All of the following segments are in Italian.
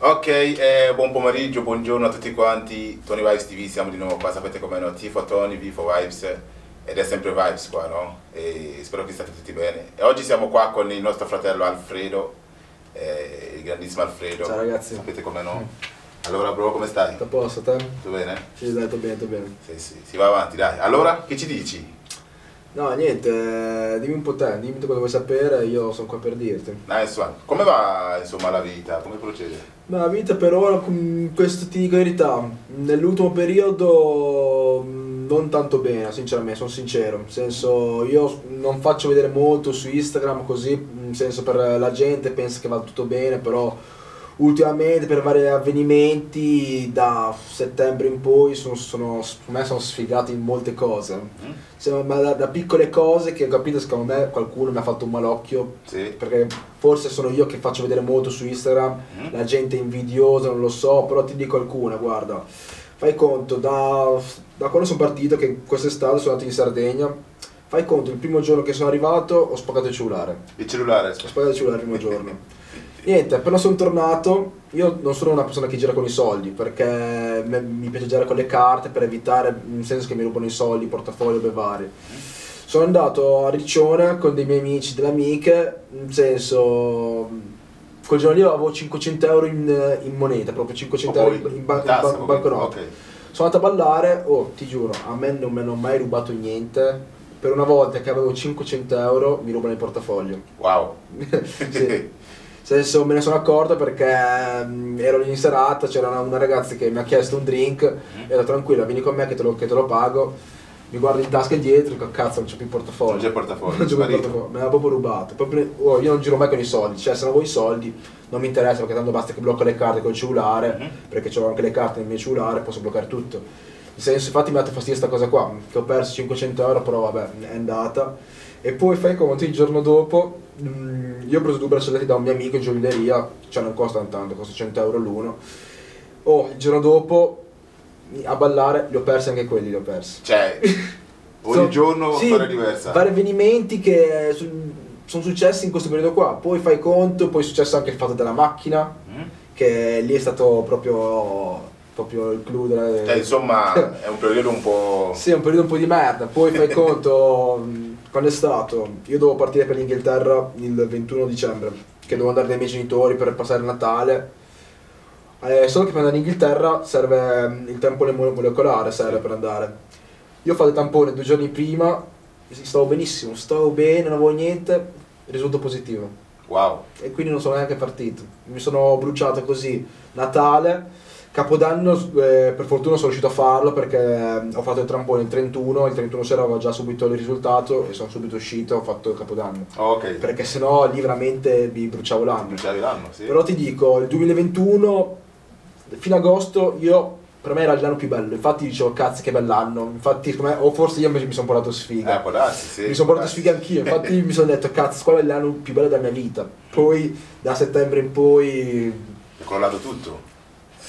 Ok, buon pomeriggio, buongiorno a tutti quanti. Tony Vibes TV, siamo di nuovo qua, sapete com'è, no? T for Tony, V for Vibes, ed è sempre Vibes qua, no? E spero che state tutti bene. E oggi siamo qua con il nostro fratello Alfredo, il grandissimo Alfredo. Ciao ragazzi. Sapete com'è, no? Allora bro, come stai? Tutto a posto, te? Tutto bene? Sì, dai, tutto bene, tutto bene. Sì, si va avanti, dai. Allora, che ci dici? No, niente, dimmi un po' te, dimmi tu cosa vuoi sapere, io sono qua per dirti. Nice one. Come va, insomma, la vita? Come procede? Ma la vita per ora, questo ti dico la verità, nell'ultimo periodo non tanto bene, sinceramente, sono sincero. Nel senso, io non faccio vedere molto su Instagram così, nel senso per la gente pensa che va tutto bene, però ultimamente per vari avvenimenti da settembre in poi secondo me sono sfigati in molte cose. Ma da piccole cose che ho capito, secondo me qualcuno mi ha fatto un malocchio, Sì. perché forse sono io che faccio vedere molto su Instagram, la gente è invidiosa, non lo so, però ti dico alcune, guarda, fai conto, da quando sono partito, che quest'estate sono andato in Sardegna, fai conto, il primo giorno che sono arrivato ho spaccato il cellulare. Il cellulare? Ho spaccato il cellulare il primo giorno. Niente, appena sono tornato, io non sono una persona che gira con i soldi, perché mi piace girare con le carte per evitare, nel senso che mi rubano i soldi, portafoglio, robe varie. Sono andato a Riccione con dei miei amici, delle amiche, nel senso, quel giorno lì avevo 500 euro in moneta, proprio 500 euro in banconote. Okay. Sono andato a ballare, oh ti giuro, a me non mi hanno mai rubato niente, per una volta che avevo 500 euro mi rubano il portafoglio. Wow. Sì. Nel senso, me ne sono accorto perché ero lì in serata, c'era una ragazza che mi ha chiesto un drink e ho detto tranquilla, vieni con me che te lo pago. Mi guardo in tasca dietro e dico cazzo non c'è più il portafoglio. Non c'è il portafoglio, Non c'è più il portafoglio, me l'ha proprio rubato. Io non giro mai con i soldi, cioè se non vuoi i soldi non mi interessa perché tanto basta che blocco le carte col cellulare, perché ho anche le carte nel mio cellulare, posso bloccare tutto. Nel senso, infatti mi ha dato fastidio questa cosa qua, che ho perso 500 euro, però vabbè, è andata. E poi fai conto, il giorno dopo, io ho preso due braccialetti da un mio amico in gioielleria, cioè non costano tanto, costa 100 euro l'uno. Oh, il giorno dopo, a ballare, li ho persi anche quelli, li ho persi. Cioè, ogni giorno sì, storia diversa. Vari avvenimenti che sono successi in questo periodo qua. Poi fai conto, poi è successo anche il fatto della macchina, che lì è stato proprio il clou della... insomma, è un periodo un po'... Sì, è un periodo un po' di merda. Poi fai conto, quando è stato? Io dovevo partire per l'Inghilterra il 21 dicembre, che dovevo andare dai miei genitori per passare il Natale. Solo che per andare in Inghilterra serve il tampone molecolare, serve per andare. Io ho fatto il tampone 2 giorni prima, stavo benissimo, stavo bene, non avevo niente, risultato positivo. Wow. E quindi non sono neanche partito. Mi sono bruciato così Natale. Capodanno per fortuna sono riuscito a farlo perché ho fatto il tampone il 31 sera avevo già subito il risultato e sono subito uscito, ho fatto il Capodanno. Ok. Perché sennò lì veramente mi bruciavo l'anno. Bruciavi l'anno, sì. Però ti dico, il 2021 fino ad agosto per me era l'anno più bello, infatti dicevo cazzo che bell'anno, infatti o forse io mi sono portato sfiga. Può darsi, sì. Mi sono portato sfiga anch'io, infatti mi sono detto cazzo quello è l'anno più bello della mia vita. Poi da settembre in poi... È crollato tutto.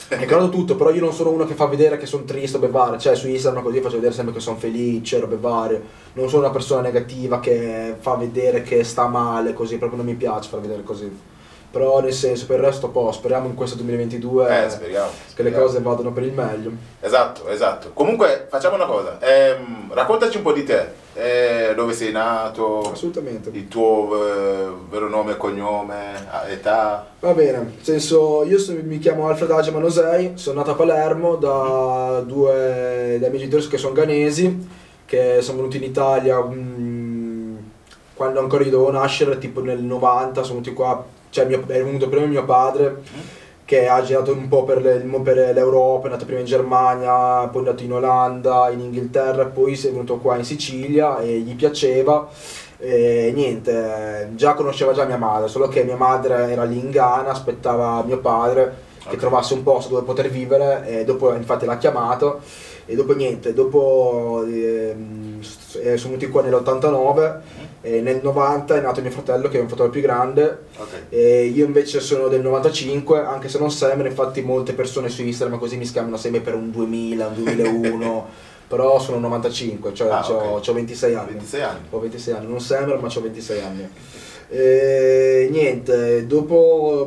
È crollato tutto, però io non sono uno che fa vedere che sono triste o bevare, cioè su Instagram così faccio vedere sempre che sono felice, robe varie. Non sono una persona negativa che fa vedere che sta male così, proprio non mi piace far vedere così. Però nel senso, per il resto poi speriamo in questo 2022 speriamo. Che le cose vadano per il meglio. Esatto. Comunque facciamo una cosa, raccontaci un po' di te, dove sei nato, Assolutamente. il tuo vero nome e cognome, età. Va bene, nel senso io mi chiamo Alfredo Age Manosei, sono nato a Palermo dai miei genitori che sono ghanesi, che sono venuti in Italia quando ancora io dovevo nascere, tipo nel 90, sono venuti qua. Cioè è venuto prima mio padre che ha girato un po' per l'Europa, è andato prima in Germania, poi è andato in Olanda, in Inghilterra, poi si è venuto qua in Sicilia e gli piaceva e niente, già conosceva già mia madre, solo che mia madre era lì in Ghana, aspettava mio padre che trovasse un posto dove poter vivere e dopo infatti l'ha chiamato e dopo niente, dopo sono venuti qua nell'89 e nel 90 è nato mio fratello che è un fratello più grande e io invece sono del 95 anche se non sembra, infatti molte persone su Instagram così mi schiamano sempre per un 2000, un 2001 però sono 95, cioè ho 26 anni. 26 anni. Ho 26 anni, non sembra ma ho 26 anni. E niente, dopo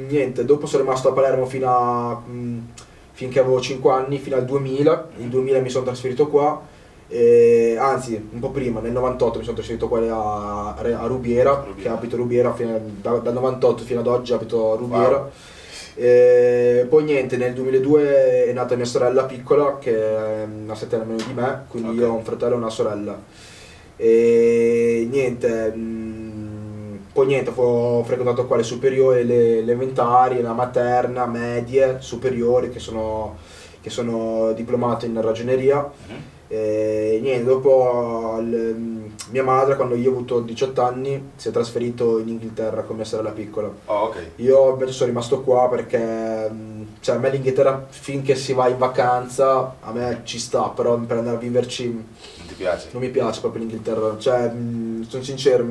niente, dopo sono rimasto a Palermo finché avevo 5 anni, fino al 2000. Nel 2000 mi sono trasferito qua, anzi un po' prima, nel 98 mi sono trasferito qua a Rubiera, che abito a Rubiera, dal 98 fino ad oggi abito a Rubiera. Wow. Poi niente, nel 2002 è nata mia sorella piccola, che è una 7 anni meno di me, quindi io ho un fratello e una sorella. E niente, poi niente, ho frequentato qua le superiori, le elementari, la materna, medie, superiori, che sono diplomato in ragioneria. E niente, dopo mia madre, quando io ho avuto 18 anni, si è trasferito in Inghilterra con mia sorella piccola. Oh, ok. Io invece sono rimasto qua perché cioè, a me l'Inghilterra, finché si va in vacanza, a me ci sta, però per andare a viverci Non ti piace? non mi piace proprio l'Inghilterra. Cioè, sono sincero,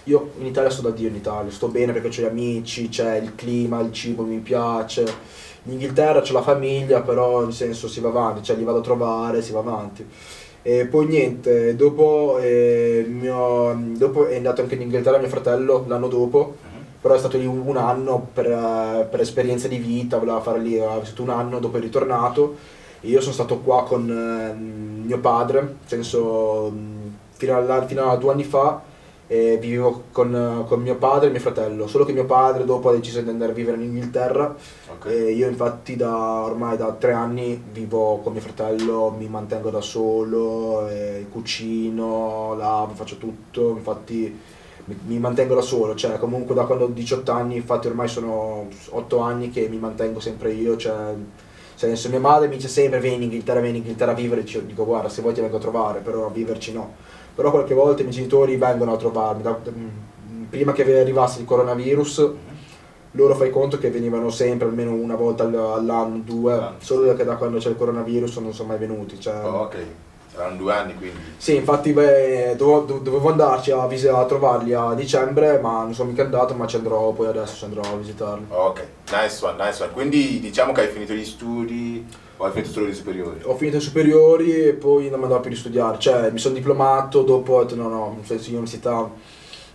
io in Italia sto da Dio in Italia, sto bene perché ho gli amici, c'è il clima, il cibo mi piace. In Inghilterra c'ho la famiglia, però nel senso si va avanti, cioè li vado a trovare, si va avanti. E poi niente, dopo è andato anche in Inghilterra mio fratello l'anno dopo, però è stato lì un anno per esperienza di vita, voleva fare lì, ha vissuto un anno, dopo è ritornato. E io sono stato qua con mio padre, nel senso fino a 2 anni fa. E vivevo con mio padre e mio fratello, solo che mio padre dopo ha deciso di andare a vivere in Inghilterra. Okay. E io infatti ormai da 3 anni vivo con mio fratello, mi mantengo da solo, cucino, lavo, faccio tutto, infatti mi mantengo da solo, cioè comunque da quando ho 18 anni, infatti ormai sono 8 anni che mi mantengo sempre io, cioè nel senso, mia madre mi dice sempre vieni in Inghilterra a vivere, dico guarda se vuoi ti vengo a trovare, però a viverci no. Però qualche volta i miei genitori vengono a trovarmi, prima che arrivasse il coronavirus, loro fai conto che venivano sempre almeno una volta all'anno, 2, solo che da quando c'è il coronavirus non sono mai venuti. Cioè... Oh, ok, saranno 2 anni quindi. Sì, infatti dovevo andarci a trovarli a dicembre, ma non sono mica andato, ma ci andrò poi adesso, ci andrò a visitarli. Ok, nice one, nice one. Quindi diciamo che hai finito gli studi o hai finito solo le superiori? Ho finito le superiori e poi non mi andavo più di studiare, cioè mi sono diplomato, dopo ho detto no, nel senso università,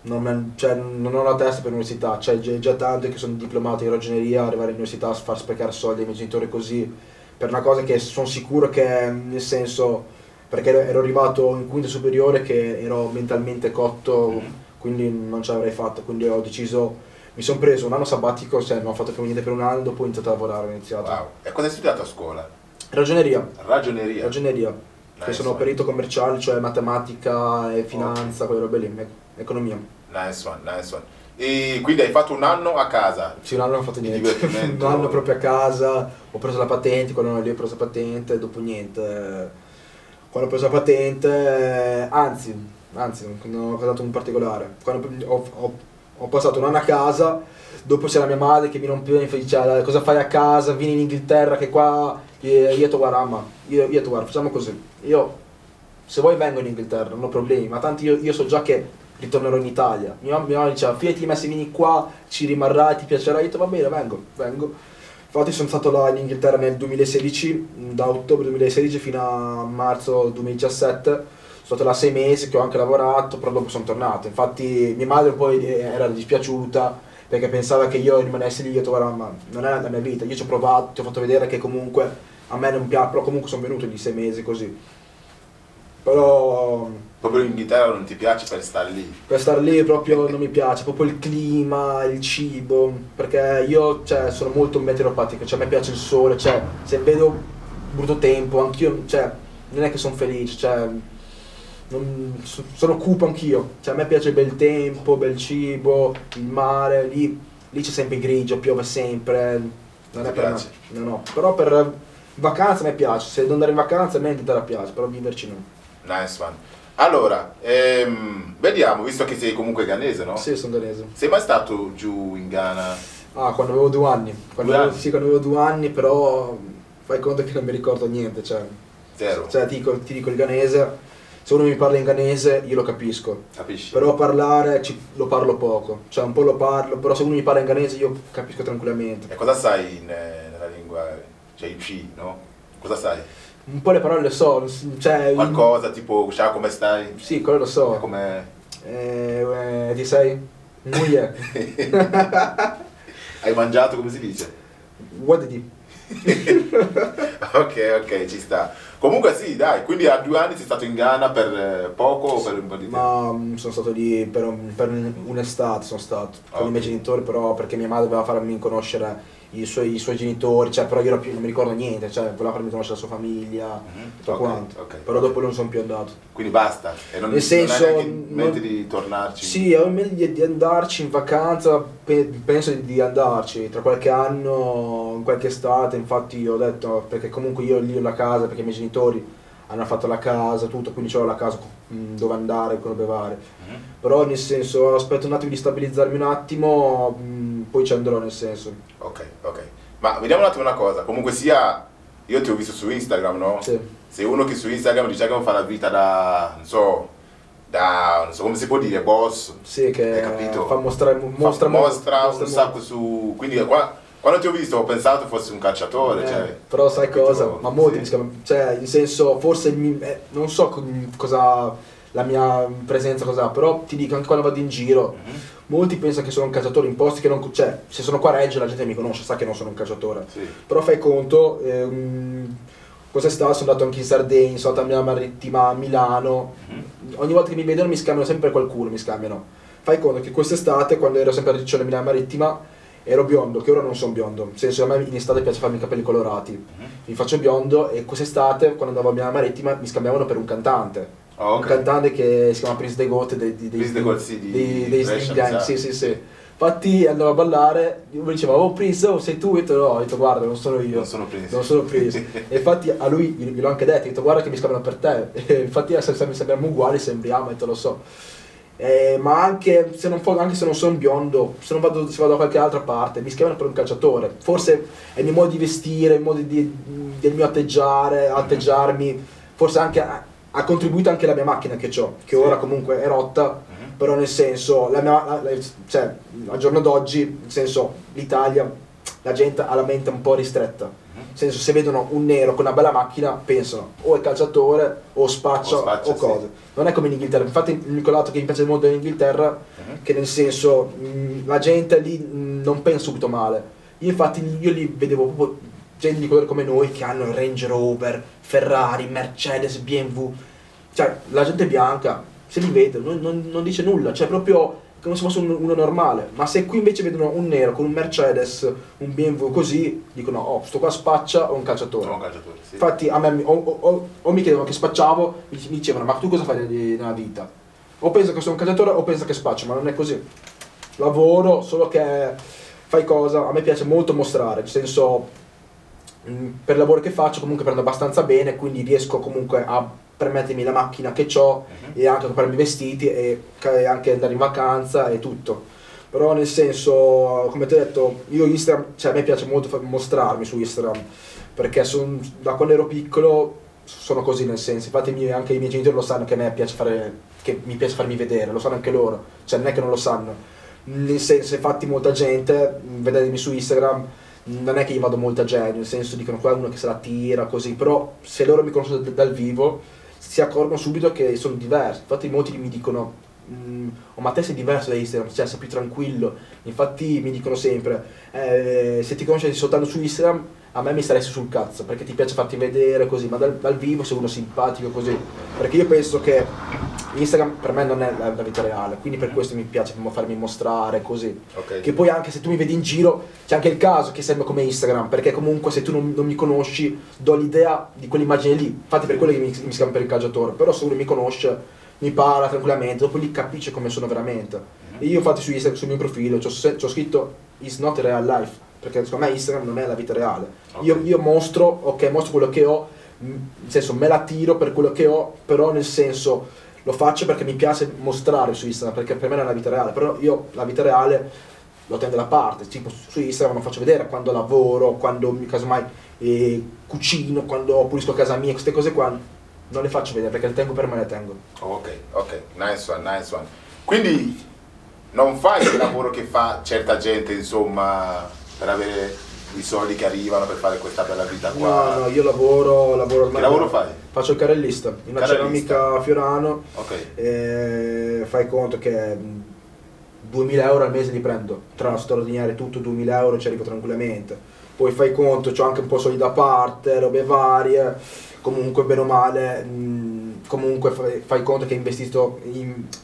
non ho la testa per l'università, cioè già tanto che sono diplomato in ragioneria, arrivare all'università a far sprecare soldi ai miei genitori così, per una cosa che sono sicuro che, nel senso, perché ero arrivato in quinta superiore che ero mentalmente cotto, quindi non ce l'avrei fatta, quindi ho deciso, mi sono preso un anno sabbatico, cioè non ho fatto più niente per un anno, dopo ho iniziato a lavorare, ho iniziato. Wow, e cosa hai studiato a scuola? Ragioneria. Ragioneria? Ragioneria, Nice che sono one. perito commerciale, cioè matematica e finanza, quelle robe lì, economia. Nice one, nice one. E quindi hai fatto un anno a casa? Sì, un anno non ho fatto Di niente, divertimento? un anno proprio a casa, ho preso la patente, quando lì ho preso la patente, dopo niente. Quando ho preso la patente, anzi, non ho dato un particolare. Quando ho passato un anno a casa, dopo c'era mia madre che mi rompeva e mi diceva cosa fai a casa, vieni in Inghilterra che qua, io ho detto guarda mamma, io ho detto guarda facciamo così, io se vuoi vengo in Inghilterra, non ho problemi, ma tanto io so già che ritornerò in Italia. Mia mamma diceva fidati di me se vieni qua, ci rimarrai, ti piacerà, io ho detto va bene vengo. Infatti sono stato là in Inghilterra nel 2016, da ottobre 2016 fino a marzo 2017, sono stato là 6 mesi che ho anche lavorato, però dopo sono tornato. Infatti mia madre poi era dispiaciuta perché pensava che io rimanessi lì, io ho detto guarda ma non è la mia vita, io ci ho provato, ti ho fatto vedere che comunque a me non piace, però comunque sono venuto lì 6 mesi così. Però Proprio in Inghilterra non ti piace per stare lì? per stare lì proprio non mi piace, proprio il clima, il cibo, perché io cioè, sono molto meteoropatico, cioè a me piace il sole, cioè se vedo brutto tempo anch'io, cioè non è che sono felice, cioè sono cupo anch'io, cioè a me piace il bel tempo, bel cibo, il mare, lì c'è sempre grigio, piove sempre, non Ti è per piace? me, no, però per vacanza a me piace, se devo andare in vacanza a me Inghilterra piace, però viverci no. Nice one. Allora, vediamo, visto che sei comunque ghanese, no? Sì, sono danese. Sei mai stato giù in Ghana? Ah, quando avevo 2 anni. Sì, quando avevo 2 anni, però fai conto che non mi ricordo niente, cioè. Zero. Cioè ti dico il ghanese, se uno mi parla in ghanese io lo capisco. Capisci? Però parlare lo parlo poco, cioè un po' lo parlo, però se uno mi parla in ghanese io capisco tranquillamente. E cosa sai nella lingua? Cioè il C, no? Cosa sai? Un po' le parole le so, cioè. Qualcosa tipo, ciao come stai? Sì, quello lo so. Come... Ti sei? Muie. Hai mangiato, come si dice? What did you? Ok, ci sta. Comunque sì, dai, quindi a 2 anni sei stato in Ghana per poco o per un po' di tempo? Ma sono stato lì per un'estate, sono stato con i miei genitori, però perché mia madre doveva farmi conoscere i suoi genitori, cioè però io non mi ricordo niente, cioè voleva farmi conoscere la sua famiglia, tutto Ok, quanto. ok. Però dopo non sono più andato. Quindi basta? E non, Nel senso, non hai neanche in mente di tornarci? Sì, ho in mente di andarci in vacanza, penso di andarci tra qualche anno, in qualche estate, infatti ho detto, perché comunque io lì ho la casa, perché i miei genitori hanno fatto la casa, tutto, quindi ho la casa dove andare, come bevare. Però nel senso, aspetto un attimo di stabilizzarmi un attimo, poi ci andrò nel senso. Ok. Ma vediamo un attimo una cosa, comunque sia, io ti ho visto su Instagram, no? Sì. Sei uno che su Instagram dice che non fa la vita da, non so come si può dire, boss. Sì, che hai capito? mostra un sacco su... Quindi quando ti ho visto ho pensato fossi un calciatore, cioè... Però sai capito? cosa? Ma molti Sì. mi scrivono, cioè, in senso, forse non so cosa la mia presenza cosa, però ti dico anche quando vado in giro, molti pensano che sono un calciatore in posti che non, cioè, se sono qua a Reggio la gente mi conosce, sa che non sono un calciatore. Sì. Però fai conto, quest'estate sono andato anche in Sardegna, sono andato a Milano Marittima, a Milano, ogni volta che mi vedono mi scambiano sempre qualcuno, mi scambiano. Fai conto che quest'estate, quando ero sempre a Riccione Milano Marittima, ero biondo, che ora non sono biondo, nel senso a me in estate piace farmi i capelli colorati, mi faccio biondo e quest'estate quando andavo a Milano Marittima mi scambiavano per un cantante. Oh, ok. Un cantante che si chiama Prince de Got Prince de Got, sì, di dei Brescia, Sting Gang, mi sa. sì. Infatti andavo a ballare, io mi diceva oh Prince, oh sei tu? Io ho detto guarda non sono io, Non sono Prince. non sono Prince. E infatti a lui gliel'ho anche detto, ho detto guarda che mi scambiano per te, e infatti se sembriamo uguali sembriamo, e te lo so. Ma anche se non sono biondo, se vado da qualche altra parte, mi schiamano per un calciatore. Forse è il mio modo di vestire, il modo del mio atteggiarmi, forse anche ha contribuito anche la mia macchina che ho, che ora comunque è rotta, però nel senso, cioè, al giorno d'oggi, nel senso, l'Italia, la gente ha la mente un po' ristretta. Nel senso, se vedono un nero con una bella macchina, pensano o è calciatore o spaccia o cose. Sì. Non è come in Inghilterra. Infatti l'unico lato che mi piace molto in Inghilterra che nel senso la gente lì non pensa subito male. Io lì vedevo proprio gente di colore come noi che hanno Range Rover, Ferrari, Mercedes, BMW. Cioè la gente bianca, se li vede, non dice nulla, cioè proprio come se fosse uno normale. Ma se qui invece vedono un nero con un Mercedes, un BMW così, dicono oh, sto qua spaccia o un calciatore. Sì. Infatti a me o mi chiedevano che spacciavo, mi dicevano ma tu cosa fai nella vita? O penso che sono un calciatore o penso che spaccio, ma non è così. Lavoro, solo che fai cosa, a me piace molto mostrare, nel senso per il lavoro che faccio comunque prendo abbastanza bene, quindi riesco comunque a permettermi la macchina che ho e anche a comprarmi i vestiti e anche andare in vacanza e tutto. Però nel senso, come ti ho detto, io Instagram, cioè a me piace molto mostrarmi su Instagram, perché da quando ero piccolo sono così, nel senso, infatti anche i miei genitori lo sanno che a me che mi piace farmi vedere, lo sanno anche loro, cioè non è che non lo sanno. Nel senso, infatti molta gente, vedendomi su Instagram, non è che io vado molta gente, nel senso dicono qua è uno che se la tira così, però se loro mi conoscono dal vivo si accorgono subito che sono diversi. Infatti molti mi dicono oh ma te sei diverso da Instagram, cioè sei più tranquillo. Infatti mi dicono sempre se ti conosci soltanto su Instagram a me mi staresti sul cazzo perché ti piace farti vedere così, ma dal vivo sei uno simpatico così, perché io penso che Instagram per me non è la vita reale, quindi per questo mi piace farmi mostrare così. Okay. Che poi anche se tu mi vedi in giro c'è anche il caso che sembra come Instagram, perché comunque se tu non mi conosci do l'idea di quell'immagine lì, infatti per quello che mi schiamo per il calciatore, però se uno mi conosce mi parla tranquillamente, dopo lì capisce come sono veramente. E io infatti su Instagram, sul mio profilo c'ho scritto it's not real life, perché secondo me Instagram non è la vita reale. Okay. Io mostro quello che ho, nel senso me la tiro per quello che ho, però nel senso lo faccio perché mi piace mostrare su Instagram, perché per me non è la vita reale, però io la vita reale lo tengo da parte, tipo su Instagram non faccio vedere quando lavoro, quando casomai cucino, quando pulisco casa mia, queste cose qua non le faccio vedere perché le tengo per me, le tengo. Ok, nice one. Quindi non fai il lavoro che fa certa gente, insomma, per avere i soldi che arrivano per fare questa bella vita qua. No, io lavoro Che lavoro fai? Faccio il carrellista in una ceramica a Fiorano. Ok. Fai conto che 2000 euro al mese li prendo, tra la straordinaria e tutto 2000 euro ci arrivo tranquillamente. Poi fai conto, c'ho anche un po' soldi da parte, robe varie, comunque bene o male, comunque fai conto che ho investito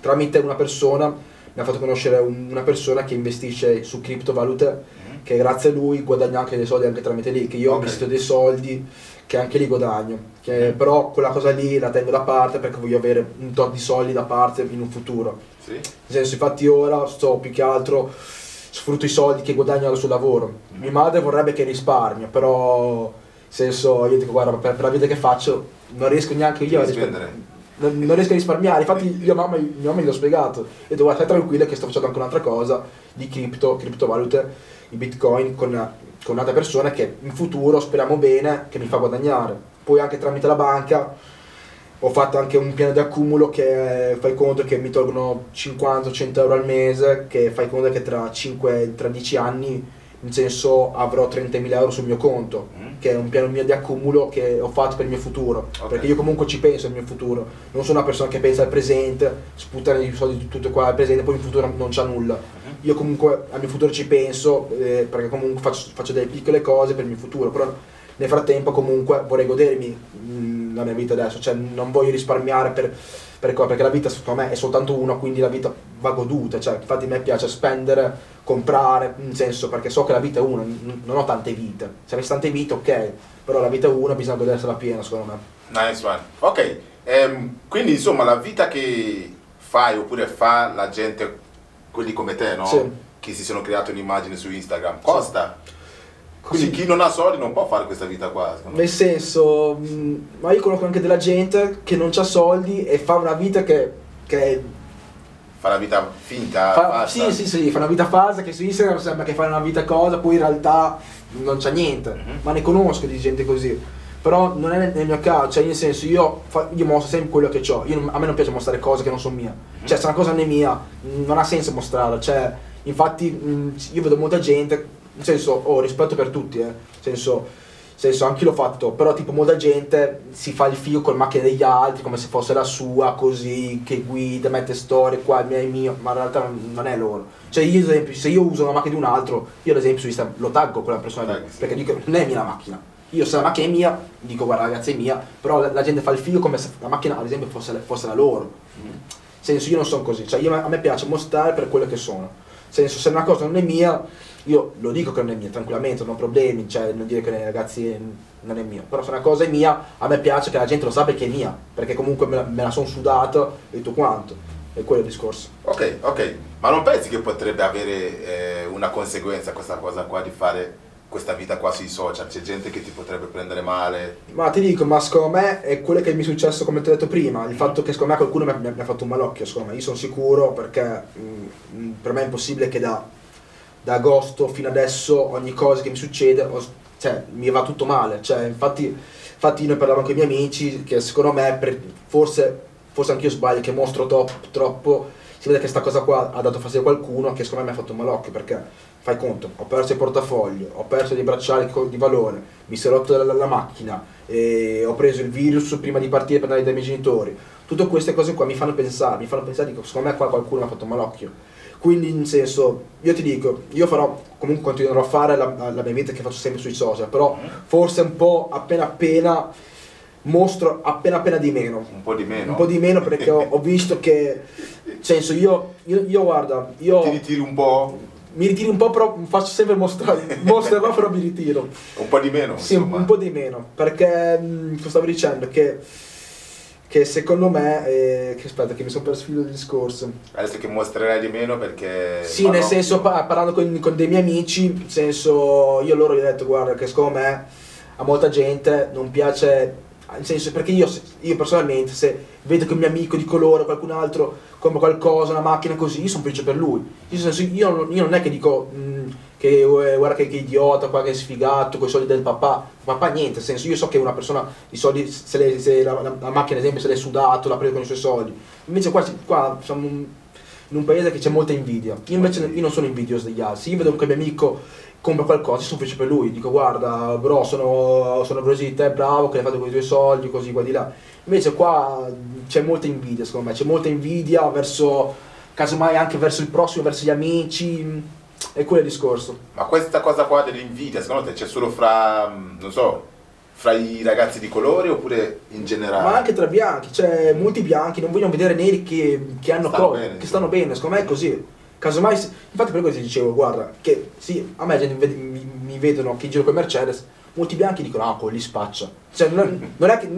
tramite una persona, mi ha fatto conoscere una persona che investisce su criptovalute, che grazie a lui guadagna anche dei soldi anche tramite lì, che io ho investito dei soldi che anche lì guadagno, però quella cosa lì la tengo da parte perché voglio avere un tot di soldi da parte in un futuro. Sì. Nel senso, infatti ora sto più che altro sfrutto i soldi che guadagno sul lavoro. Mia madre vorrebbe che risparmio, però nel senso io dico guarda, per la vita che faccio non riesco neanche io a risparmiare. Non riesco a risparmiare, infatti mia mamma gli ho spiegato, ho detto guarda stai tranquilla che sto facendo anche un'altra cosa di criptovalute, i bitcoin con un'altra persona che in futuro speriamo bene che mi fa guadagnare. Poi anche tramite la banca ho fatto anche un piano di accumulo che fai conto che mi tolgono 50-100 euro al mese, che fai conto che tra 10 anni in senso avrò 30.000 euro sul mio conto, che è un piano mio di accumulo che ho fatto per il mio futuro, perché io comunque ci penso al mio futuro, non sono una persona che pensa al presente, sputtare i soldi tutto qua al presente, poi in futuro non c'ha nulla. Io comunque al mio futuro ci penso, perché comunque faccio delle piccole cose per il mio futuro, però nel frattempo comunque vorrei godermi la mia vita adesso, cioè non voglio risparmiare perché la vita secondo me è soltanto una, quindi la vita va goduta, cioè infatti a me piace spendere, comprare, in senso, perché so che la vita è una, non ho tante vite, se avessi tante vite ok, però la vita è una, bisogna godersela piena secondo me. Nice one. Ok, quindi insomma la vita che fai oppure fa la gente, quelli come te, no? Sì. Che si sono creati un'immagine su Instagram, costa. Sì. Quindi chi non ha soldi non può fare questa vita qua, secondo me. Nel senso, ma io conosco anche della gente che non ha soldi e fa una vita che Fa la vita finta, sì, fa una vita falsa, che su Instagram sembra che fa una vita cosa, poi in realtà non c'ha niente. Ma ne conosco di gente così. Però non è nel mio caso, cioè nel senso io mostro sempre quello che ho. A me non piace mostrare cose che non sono mie. Cioè se una cosa non è mia, non ha senso mostrarla. Cioè, infatti io vedo molta gente, nel senso ho rispetto per tutti, nel senso anche io l'ho fatto, però tipo molta gente si fa il figo con le macchine degli altri come se fosse la sua, così, che guida, mette storie qua, il mio è mio, ma in realtà non è loro. Cioè io ad esempio, se io uso una macchina di un altro, io ad esempio su Instagram lo taggo quella persona lì, perché dico non è mia la macchina. Io se la macchina è mia, dico guarda ragazzi è mia, però la gente fa il figo come se la macchina ad esempio fosse la loro. Nel senso io non sono così, cioè a me piace mostrare per quello che sono. Nel senso se una cosa non è mia, io lo dico che non è mia, tranquillamente, non ho problemi, cioè non dire che ragazzi non è mia, però se una cosa è mia, a me piace che la gente lo sappia che è mia, perché comunque me la sono sudata e tutto quanto, è quello il discorso. Ok, ma non pensi che potrebbe avere una conseguenza questa cosa qua di fare questa vita qua sui social? C'è gente che ti potrebbe prendere male? Ma ti dico, ma secondo me è quello che mi è successo come ti ho detto prima, il fatto che secondo me qualcuno mi ha fatto un malocchio, secondo me, io sono sicuro perché per me è impossibile che da agosto fino adesso ogni cosa che mi succede, cioè mi va tutto male, cioè infatti io ne parlavo con i miei amici che secondo me forse anche io sbaglio, che mostro troppo, si vede che sta cosa qua ha dato fastidio a qualcuno che secondo me mi ha fatto un malocchio, perché fai conto, ho perso il portafoglio, ho perso dei bracciali di valore, mi si è rotto la macchina, ho preso il virus prima di partire per andare dai miei genitori, tutte queste cose qua mi fanno pensare, dico, secondo me qua qualcuno mi ha fatto un malocchio. Quindi in senso, io ti dico, io comunque continuerò a fare la mia vita che faccio sempre sui social, però forse un po' appena mostro appena di meno. Un po' di meno? Un po' di meno perché ho visto che, nel senso io guarda, io... Ti ritiri un po'? Mi ritiro un po', però faccio sempre mostrerò però mi ritiro. Un po' di meno? Sì, un po' di meno, perché cosa stavo dicendo? Che secondo me, aspetta che mi sono perso il filo del discorso. Adesso che mostrerai di meno perché... Sì, nel senso parlando con dei miei amici, nel senso io loro gli ho detto guarda che secondo me a molta gente non piace, nel senso perché io personalmente se vedo che un mio amico di colore o qualcun altro compra qualcosa, una macchina così, io sono felice per lui. Nel senso, io non è che dico che guarda che idiota, qua che è sfigato, con i soldi del papà niente, nel senso io so che una persona i soldi, se la macchina ad esempio se l'è sudato, l'ha preso con i suoi soldi, invece qua siamo in un paese che c'è molta invidia, io invece io non sono invidioso degli altri, se io vedo che il mio amico compra qualcosa, io sono felice per lui, dico guarda bro sono orgoglioso di te, bravo che hai fatto con i tuoi soldi, così qua di là, invece qua c'è molta invidia secondo me, c'è molta invidia verso casomai anche verso il prossimo, verso gli amici, è quello il discorso. Ma questa cosa qua dell'invidia, secondo te c'è solo fra, non so, fra i ragazzi di colore oppure in generale? Ma anche tra bianchi, cioè molti bianchi non vogliono vedere neri che hanno Stanno cose, bene, che stanno bene, secondo me è così. Casomai, infatti per questo ti dicevo, guarda, che sì, a me gente mi vedono che giro con Mercedes, molti bianchi dicono, ah, quello lì spaccia. Cioè non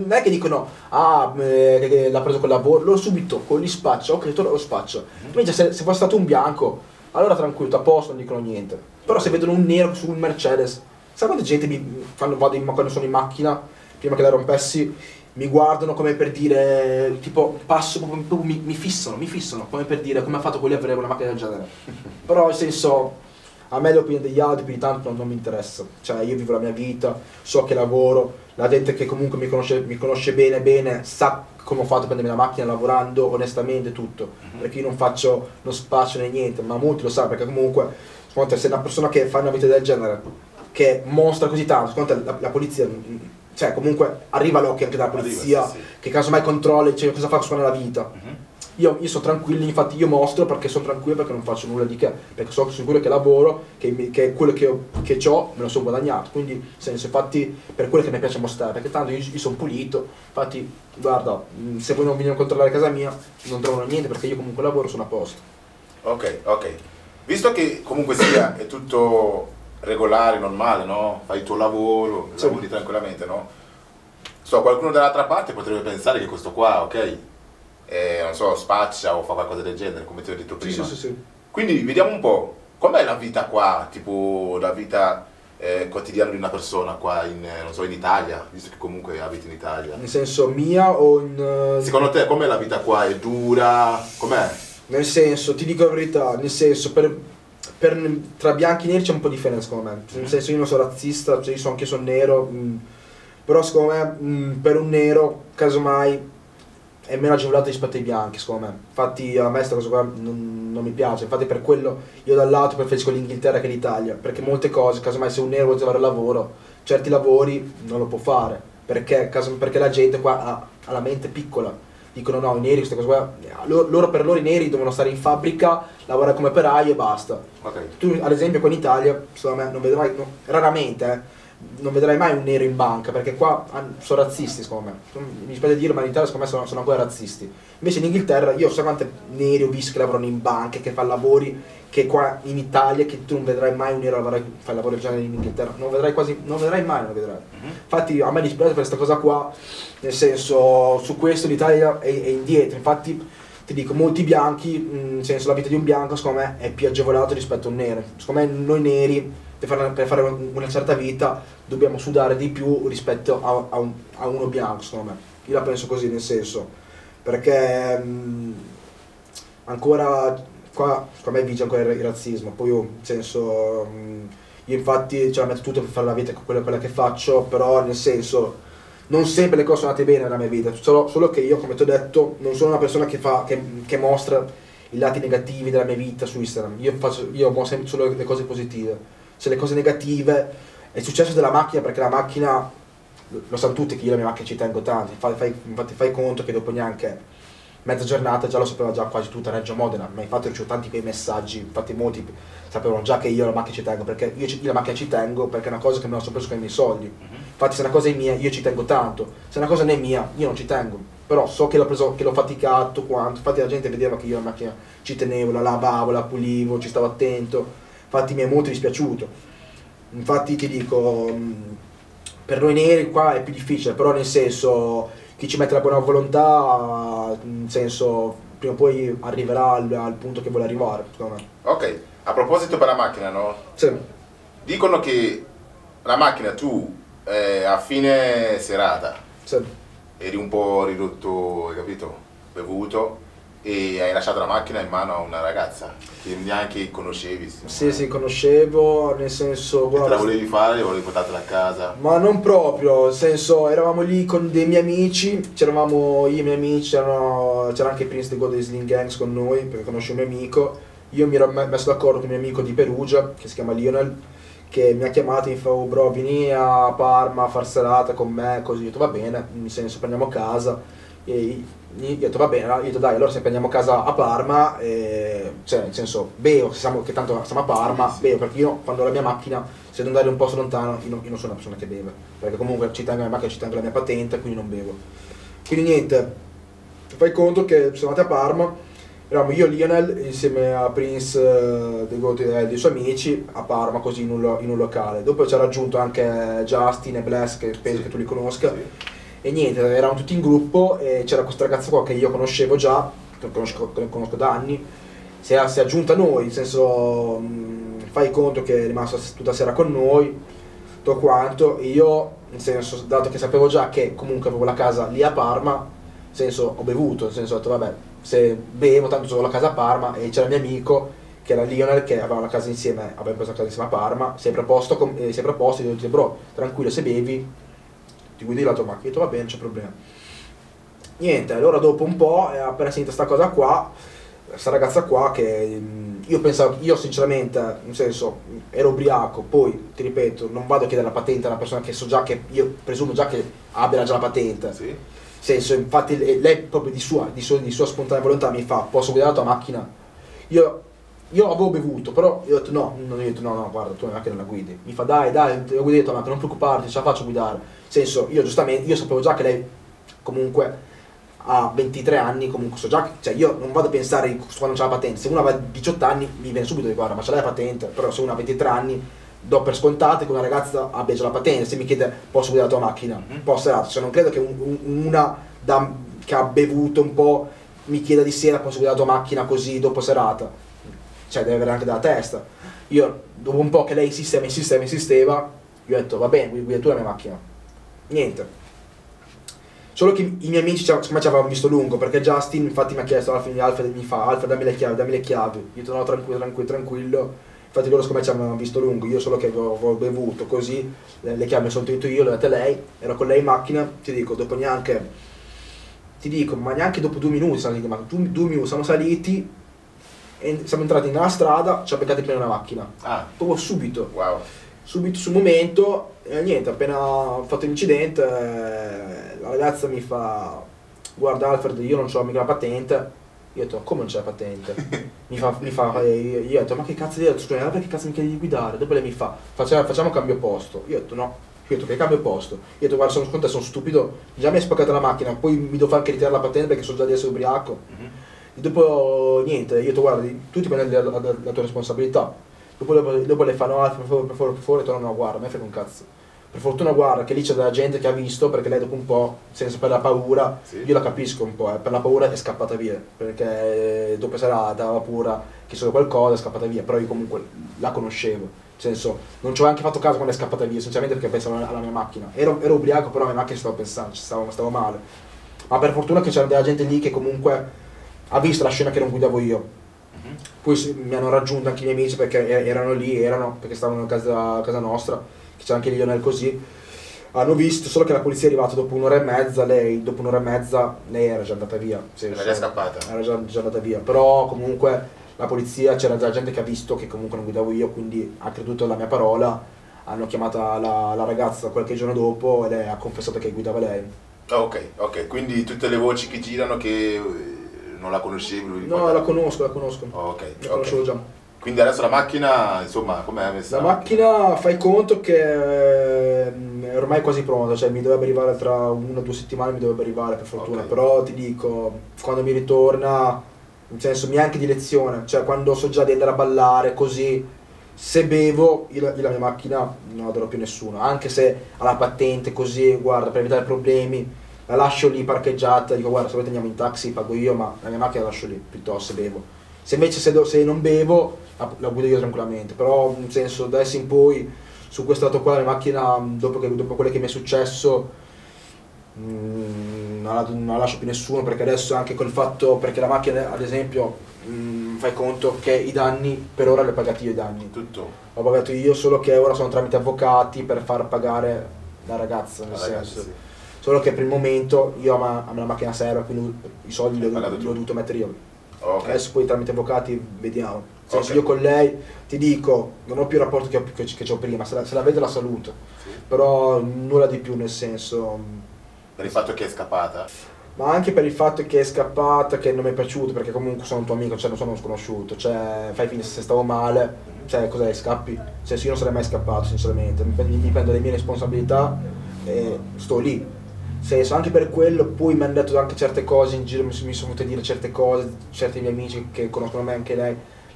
è che dicono, ah, l'ha preso col lavoro, loro subito, quello lì spaccia, ok, tu lo spaccia. Invece se fosse stato un bianco, allora tranquillo, a posto, non dicono niente. Però se vedono un nero su un Mercedes, sai quanta gente quando sono in macchina, prima che la rompessi, mi guardano come per dire, tipo, passo, proprio mi fissano, come per dire, come ha fatto quelli a avere una macchina del genere. Però nel senso, a me l'opinione degli altri più di tanto non mi interessa. Cioè io vivo la mia vita, so che lavoro, la gente che comunque mi conosce bene, sa come ho fatto a prendermi la macchina lavorando onestamente tutto. Perché io non spaccio né niente, ma molti lo sanno, perché comunque, secondo te, se una persona che fa una vita del genere, che mostra così tanto, secondo te la polizia, cioè comunque arriva l'occhio anche dalla polizia, Arriva, sì, sì. che casomai controlla, dice cosa fa nella vita. Io sono tranquillo, infatti io mostro perché sono tranquillo, perché non faccio nulla di che, perché sono sicuro che lavoro, che quello che ho me lo sono guadagnato, quindi nel senso, infatti per quello che mi piace mostrare, perché tanto io sono pulito, infatti guarda, se voi non venite a controllare casa mia non trovano niente, perché io comunque lavoro, sono a posto. Ok, ok. Visto che comunque sia è tutto regolare, normale, no? Fai il tuo lavoro, Sì. lavori tranquillamente, no? So, qualcuno dall'altra parte potrebbe pensare che questo qua, ok, non so, spaccia o fa qualcosa del genere, come ti ho detto prima. Sì. Quindi vediamo un po', com'è la vita qua, tipo la vita quotidiana di una persona qua in, non so, in Italia, visto che comunque abiti in Italia. Nel senso mia o in... Secondo te com'è la vita qua? È dura? Com'è? Nel senso, ti dico la verità, nel senso, tra bianchi e neri c'è un po' di differenza secondo me. Nel senso io non sono razzista, cioè io anche sono nero, però secondo me per un nero, casomai, è meno agevolato rispetto ai bianchi, secondo me. Infatti a me questa cosa qua non mi piace, infatti per quello io dal lato preferisco l'Inghilterra che l'Italia, perché molte cose, casomai se un nero vuole trovare lavoro, certi lavori non lo può fare, perché la gente qua ha la mente piccola. Dicono no, i neri, queste cose qua, per loro i neri devono stare in fabbrica, lavorare come operai e basta. Ok. Tu ad esempio qua in Italia, secondo me, non vedrai, raramente, non vedrai mai un nero in banca, perché qua sono razzisti secondo me. Mi dispiace dirlo, ma in Italia secondo me sono ancora razzisti. Invece in Inghilterra io so quante neri ho visto che lavorano in banche, che fanno lavori, che qua in Italia, che tu non vedrai mai un nero fare lavoro del genere in Inghilterra. Non vedrai mai. Infatti a me dispiace per questa cosa qua, nel senso, su questo l'Italia è indietro. Infatti ti dico, molti bianchi, nel senso la vita di un bianco secondo me è più agevolato rispetto a un nero. Secondo me noi neri per fare una certa vita dobbiamo sudare di più rispetto a uno bianco, secondo me. Io la penso così, nel senso, perché ancora qua secondo me vige ancora il razzismo. Poi io, nel senso, io infatti ce la metto tutto per fare la vita con quella che faccio, però nel senso non sempre le cose sono andate bene nella mia vita, solo che io, come ti ho detto, non sono una persona che mostra i lati negativi della mia vita su Instagram. Io mostro sempre solo le cose positive. Se le cose negative, è successo della macchina, perché la macchina, lo sanno tutti che io la mia macchina ci tengo tanto, infatti fai conto che dopo neanche mezza giornata già lo sapeva già quasi tutta Reggio Modena, ma infatti ho ricevuto tanti quei messaggi, infatti molti sapevano già che io la macchina ci tengo, perché io la macchina ci tengo perché è una cosa che me la sono preso con i miei soldi. Infatti se una cosa è mia io ci tengo tanto, se una cosa non è mia io non ci tengo, però so che l'ho preso, che l'ho faticato quanto, infatti la gente vedeva che io la macchina ci tenevo, la lavavo, la pulivo, ci stavo attento, infatti mi è molto dispiaciuto. Infatti ti dico, per noi neri qua è più difficile, però nel senso, chi ci mette la buona volontà, nel senso, prima o poi arriverà al punto che vuole arrivare, secondo me. Ok, a proposito per la macchina, no? Sì. Dicono che la macchina tu a fine serata Sì. eri un po' ridotto, hai capito? Bevuto e hai lasciato la macchina in mano a una ragazza che neanche conoscevi. Sì, conoscevo, nel senso, Te la guarda, volevi fare, volevi portartela a casa. ma non proprio, nel senso, eravamo lì con dei miei amici, c'eravamo io e i miei amici, c'era anche Prince di God dei Sling Gangs con noi, perché conosce un mio amico. Io mi ero messo d'accordo con il mio amico di Perugia, che si chiama Lionel, che mi ha chiamato e mi fa: "Oh bro, vieni a Parma a far serata con me", così. Io ho detto va bene, nel senso prendiamo casa. E Io ho detto va bene, io ho detto dai, allora se prendiamo casa a Parma, cioè nel senso bevo, che tanto siamo a Parma, Sì. bevo, perché io quando ho la mia macchina, se devo andare un posto lontano, io non sono una persona che beve, perché comunque ci tengo la mia macchina, ci tengo la mia patente, quindi non bevo. Quindi niente, fai conto che siamo andati a Parma, eravamo io e Lionel insieme a Prince dei suoi amici a Parma, così in un locale. Dopo ci ha raggiunto anche Justin e Bless, che penso che tu li conosca. Sì. E niente, eravamo tutti in gruppo e c'era questa ragazza qua che io conoscevo già, che conosco da anni, si è aggiunta a noi, nel senso, fai conto che è rimasta tutta la sera con noi, tutto quanto, e io, nel senso, dato che sapevo già che comunque avevo la casa lì a Parma, nel senso, ho bevuto, nel senso, ho detto, vabbè, se bevo, tanto sono la casa a Parma, e c'era il mio amico, che era Lionel, che aveva una casa insieme, abbiamo preso la casa insieme a Parma, si è proposto, gli ho detto, bro, tranquillo, se bevi, ti guidi la tua macchina, ho detto va bene, non c'è problema. Niente, allora dopo un po', appena sentito sta cosa qua, sta ragazza qua che io pensavo, io sinceramente, nel senso, ero ubriaco, poi ti ripeto, non vado a chiedere la patente a una persona che so già che, io presumo già che abbia già la patente. Sì. Nel senso, infatti lei proprio di sua spontanea volontà mi fa, posso guidare la tua macchina? Io avevo bevuto, però io ho detto no, non ho detto no, guarda, tu la macchina non la guidi. Mi fa dai, te la guidi la tua macchina, non preoccuparti, ce la faccio guidare. Nel senso, io giustamente, io sapevo già che lei comunque ha 23 anni, comunque so già, cioè io non vado a pensare quando non c'ha la patente, se uno aveva 18 anni mi viene subito di guarda, ma c'è lei la patente, però se uno ha 23 anni do per scontato che una ragazza abbia già la patente, se mi chiede posso guidare la tua macchina, posso, cioè non credo che una che ha bevuto un po' mi chieda di sera posso guidare la tua macchina così dopo serata, cioè deve avere anche della testa. Io dopo un po' che lei insisteva, io ho detto va bene, guida tu la mia macchina. Niente. Solo che i miei amici secondo me ci avevano visto lungo, perché Justin infatti mi ha chiesto alla fine, Alfred mi fa, Alfred dammi le chiavi. Io ho detto no, tranquillo. Infatti loro secondo me ci avevano visto lungo, io solo che avevo bevuto così, le chiavi mi sono tenuto io, le ho date lei, ero con lei in macchina, ti dico, ma neanche dopo 2 minuti siamo saliti in macchina, 2 minuti siamo saliti, e siamo entrati nella strada, ci ha beccato in pieno una macchina. Ah. Proprio subito. Wow. Subito sul momento, niente, appena ho fatto l'incidente, la ragazza mi fa, guarda Alfred, io non ho mica la patente. Io ho detto, come non c'è la patente? io ho detto, ma che cazzo di scusa, perché cazzo mi chiedi di guidare? Dopo lei mi fa, facciamo cambio posto. Io ho detto, no. Io ho detto, che cambio posto? Io ho detto, guarda, sono con te, sono stupido, già mi hai spaccato la macchina, poi mi devo fare anche ritirare la patente perché so già di essere ubriaco. E dopo, niente, io ho detto, guarda, tu ti prendi la tua responsabilità. Dopo le fa, no, per favore, ho detto, no, guarda, me frega un cazzo. Per fortuna guarda che lì c'è della gente che ha visto, perché lei dopo un po', senza per la paura, Sì. io la capisco un po', per la paura è scappata via, perché dopo serata aveva paura che solo qualcosa è scappata via, però io comunque la conoscevo, nel senso, non ci ho anche fatto caso quando è scappata via, sinceramente perché pensavo alla mia macchina, ero ubriaco però alla mia macchina stavo pensando, stavo male, ma per fortuna che c'era della gente lì che comunque ha visto la scena che non guidavo io. Poi mi hanno raggiunto anche i miei amici perché erano lì, perché stavano a casa nostra, che c'è anche Lionel così, hanno visto, solo che la polizia è arrivata dopo un'ora e mezza, lei era già andata via. Era già scappata. Era già andata via, però comunque la polizia, c'era già gente che ha visto che comunque non guidavo io, quindi ha creduto alla mia parola, hanno chiamata la ragazza qualche giorno dopo e lei ha confessato che guidava lei. Ok, quindi tutte le voci che girano che non la conoscevi lui? No, la conosco. Ok. La conoscevo già. Quindi adesso la macchina, insomma, com'è messa? La macchina fai conto che è ormai quasi pronta, cioè mi dovrebbe arrivare tra 1 o 2 settimane, mi dovrebbe arrivare per fortuna, Ok. però ti dico, quando mi ritorna, nel senso mi è anche di lezione, cioè quando so già di andare a ballare così, se bevo io la mia macchina non la darò più a nessuno, anche se ha la patente così, guarda, per evitare problemi, la lascio lì parcheggiata, dico guarda se volete andiamo in taxi, pago io, ma la mia macchina la lascio lì, piuttosto se bevo. Se invece se non bevo la guido io tranquillamente, però nel senso da adesso in poi su questo lato qua la mia macchina dopo quello che mi è successo non la lascio più nessuno, perché adesso anche col fatto, perché la macchina ad esempio fai conto che i danni per ora li ho pagati io i danni. Tutto. Ho pagato io, solo che ora sono tramite avvocati per far pagare la ragazza, nel La ragazza, senso. sì. Solo che per il momento io a me la macchina serve, quindi i soldi li ho dovuto mettere io. Ok. Adesso poi tramite avvocati vediamo. Nel senso, Ok. io con lei ti dico, non ho più il rapporto che ho prima, se la vedo la saluto, Sì. però nulla di più, nel senso. Per il fatto che è scappata. Ma anche per il fatto che è scappata, che non mi è piaciuto, perché comunque sono un tuo amico, cioè non sono uno sconosciuto, cioè fai finta se stavo male, cioè cos'è, scappi? Cioè io non sarei mai scappato sinceramente, mi prendo le mie responsabilità e sto lì. Nel senso, anche per quello poi mi hanno detto anche certe cose in giro, mi sono venute a dire certe cose, certi miei amici che conoscono me, anche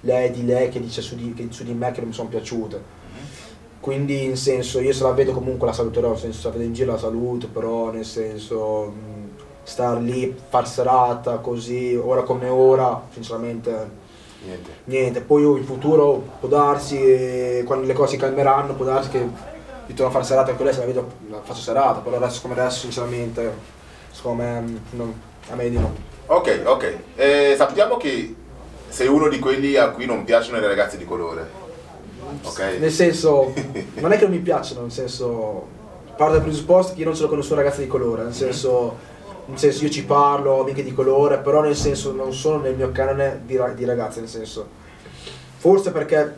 lei di lei che dice su di me che non mi sono piaciute. Quindi in senso io se la vedo comunque la saluterò, nel senso se la vedo in giro la saluto, però nel senso star lì, far serata così, ora come ora, sinceramente niente. Poi io in futuro può darsi, quando le cose si calmeranno, può darsi che ritorno a fare serata con lei, se la vedo la faccio serata, però adesso come adesso sinceramente secondo me a me di no. Ok, sappiamo che sei uno di quelli a cui non piacciono le ragazze di colore. Okay. Nel senso, non è che non mi piacciono, nel senso, parto dal presupposto che io non ce l'ho con nessuna ragazza di colore, nel senso io ci parlo, ho amiche di colore, però nel senso non sono nel mio canone di ragazze, nel senso, forse perché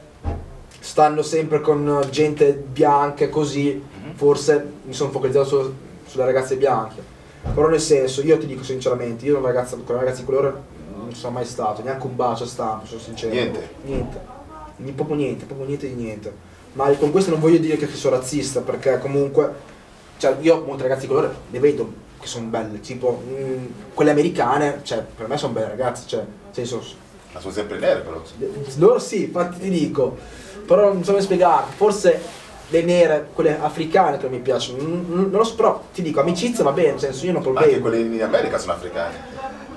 stanno sempre con gente bianca e così, forse mi sono focalizzato sulle ragazze bianche, però nel senso, io ti dico sinceramente, io con una ragazza di colore non sono mai stato, neanche un bacio a stampo, sono sincero. Niente. Proprio niente di niente. Ma con questo non voglio dire che sono razzista, perché comunque, cioè io molte ragazze di colore le vedo che sono belle, tipo quelle americane, cioè per me sono belle ragazze, cioè nel senso. Ma sono sempre nere però. Loro sì, infatti ti dico, però non so come spiegare, forse le nere, quelle africane che non mi piacciono, non lo so, però ti dico, amicizia va bene, nel senso io non ho Ma problemi. anche quelle in America sono africane.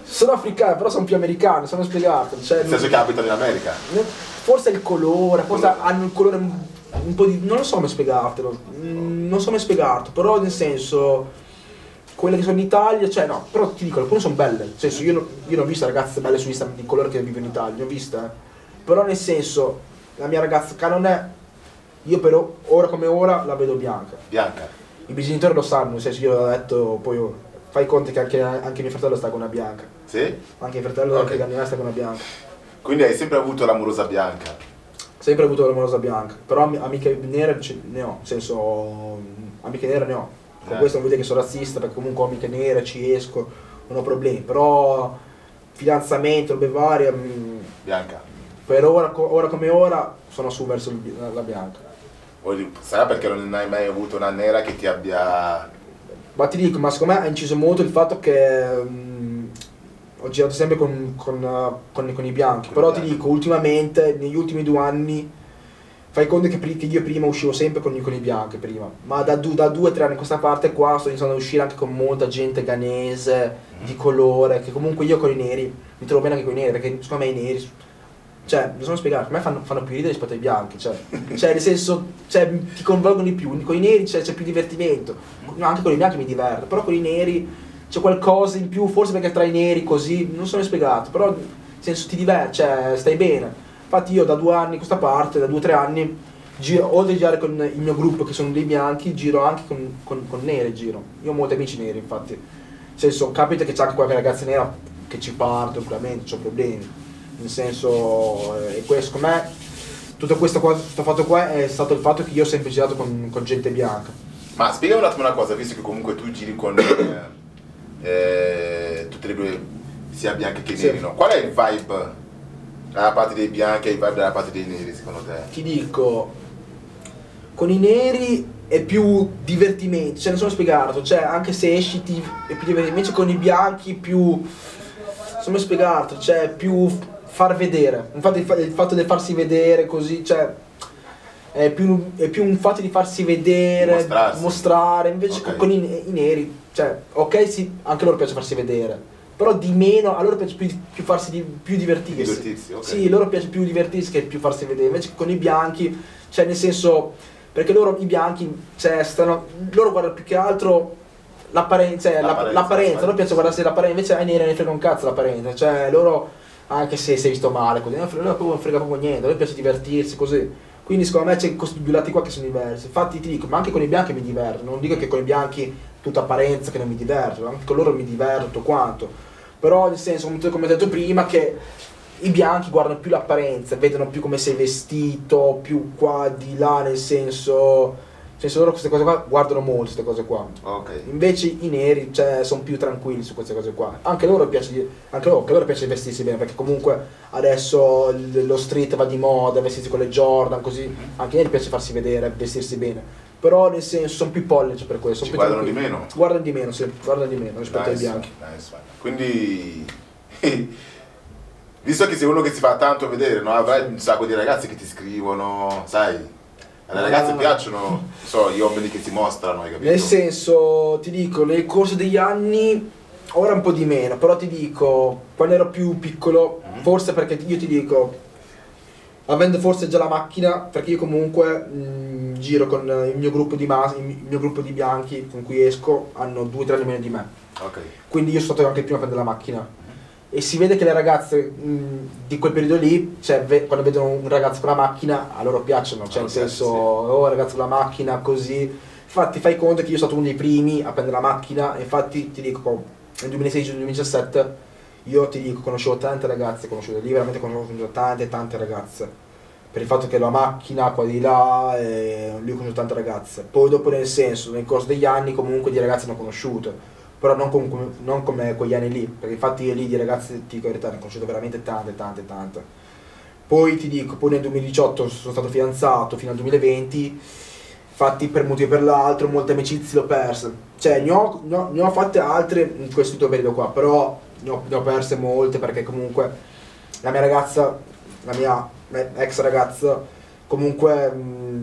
Sono africane, però sono più americane, non so come spiegarti. Cioè, nel senso che abitano in America. Forse il colore, forse hanno il colore un po' di. Non lo so come spiegartelo. Non so come spiegarti, però nel senso. Quelle che sono in Italia, cioè no, però ti dico, alcune sono belle. Nel senso, io non ho visto ragazze belle su Instagram di colore che vivono in Italia, ne ho viste. Però nel senso, la mia ragazza canone, io però, ora come ora, la vedo bianca. Bianca? I miei genitori lo sanno, nel senso io l'ho detto, poi fai conto che anche mio fratello sta con una bianca. Sì? Anche mio fratello anche da mia sta con una bianca. Quindi hai sempre avuto l'amorosa bianca? Sempre avuto l'amorosa bianca, però amiche nere ne ho, nel senso amiche nere ne ho. Con questo non vuol dire che sono razzista, perché comunque ho amiche nere, ci esco, non ho problemi, però fidanzamento, robe varie. Bianca? Per ora come ora sono su verso la bianca. Sarà perché non hai mai avuto una nera che ti abbia. Ma ti dico, ma secondo me ha inciso molto il fatto che ho girato sempre con i bianchi, però ti dico, ultimamente, negli ultimi 2 anni, fai conto che io prima uscivo sempre con i bianchi prima, ma da 2 o 3 anni a questa parte qua sto iniziando ad uscire anche con molta gente ghanese, di colore, che comunque io con i neri, mi trovo bene anche con i neri, perché secondo me i neri, cioè, non so come spiegare, per me fanno più ridere rispetto ai bianchi, cioè nel senso, cioè, ti coinvolgono di più, con i neri c'è più divertimento, no, anche con i bianchi mi diverto, però con i neri c'è qualcosa in più, forse perché tra i neri così, non so come spiegato, però nel senso ti diverti, cioè stai bene. Infatti io da 2 anni a questa parte, da 2 o 3 anni, oltre a girare con il mio gruppo che sono dei bianchi, giro anche con neri, giro. Io ho molti amici neri, infatti. Nel senso, capita che c'è anche qualche ragazza nera che ci parto, ovviamente, c'ho problemi. Nel senso, e questo, con me, tutto questo fatto qua è stato il fatto che io ho sempre girato con gente bianca. Ma spiegami un attimo una cosa, visto che comunque tu giri con tutte le due, sia bianche che neri, no? Qual è il vibe dalla parte dei bianchi e il vibe dalla parte dei neri, secondo te? Ti dico, con i neri è più divertimento, cioè non so spiegarlo, cioè anche se esci è più divertimento, invece con i bianchi più, non so come spiegarlo, cioè più far vedere, infatti il fatto di farsi vedere così, cioè è più un fatto di farsi vedere, mostrare, invece con i neri, cioè ok sì, anche loro piace farsi vedere, però di meno, a loro piace più farsi più divertirsi. Okay. Sì, loro piace più divertirsi che più farsi vedere, invece con i bianchi, cioè nel senso, perché loro i bianchi, cioè loro guardano più che altro l'apparenza, loro piace guardarsi l'apparenza, invece ai neri ne frega un cazzo l'apparenza, cioè loro, anche se sei visto male, così, non frega proprio niente, a loro piace divertirsi così. Quindi secondo me c'è questi 2 lati qua che sono diversi. Infatti ti dico, ma anche con i bianchi mi diverto, non dico che con i bianchi tutta apparenza che non mi diverto, anche con loro mi diverto tutto quanto. Però nel senso, come ho detto prima, che i bianchi guardano più l'apparenza, vedono più come sei vestito, più qua, di là, nel senso, senso loro queste cose qua guardano molto queste cose qua. Ok. Invece i neri, cioè, sono più tranquilli su queste cose qua. Anche loro piace, anche loro piace vestirsi bene, perché comunque adesso lo street va di moda, vestirsi con le Jordan, così. Anche a loro piace farsi vedere, vestirsi bene. Però nel senso sono più pollici per questo. Ci guardano di meno? Guardano di meno, sì, guardano di meno rispetto ai bianchi. Nice. Quindi, visto che sei uno che si fa tanto vedere, no? Avrai un sacco di ragazzi che ti scrivono, sai? Alle ragazze piacciono, gli uomini che si mostrano, hai capito? Nel senso, ti dico, nel corso degli anni, ora un po' di meno, però ti dico, quando ero più piccolo, forse perché io ti dico, avendo forse già la macchina, perché io comunque giro con il mio gruppo di bianchi con cui esco, hanno 2-3 anni meno di me. Ok. Quindi io sono stato anche il primo a prendere la macchina. E si vede che le ragazze di quel periodo lì, cioè quando vedono un ragazzo con la macchina, a loro piacciono, cioè nel senso, oh ragazzo con la macchina, così. Infatti fai conto che io sono stato uno dei primi a prendere la macchina, e infatti ti dico, nel 2016-2017, io ti dico, conoscevo tante ragazze, veramente conoscevo tante ragazze. Per il fatto che la macchina qua di là, lì ho conosciuto tante ragazze. Poi dopo nel senso, nel corso degli anni comunque di ragazze ne ho conosciute. Però non come quegli anni lì, perché infatti io lì di ragazze, ti dico la verità, ne ho conosciuto veramente tante. Poi ti dico, poi nel 2018 sono stato fidanzato fino al 2020, infatti per un motivo o per l'altro molte amicizie l'ho perse. Cioè ne ho fatte altre in questo periodo qua, però ne ho perse molte, perché comunque la mia ragazza, la mia ex ragazza, comunque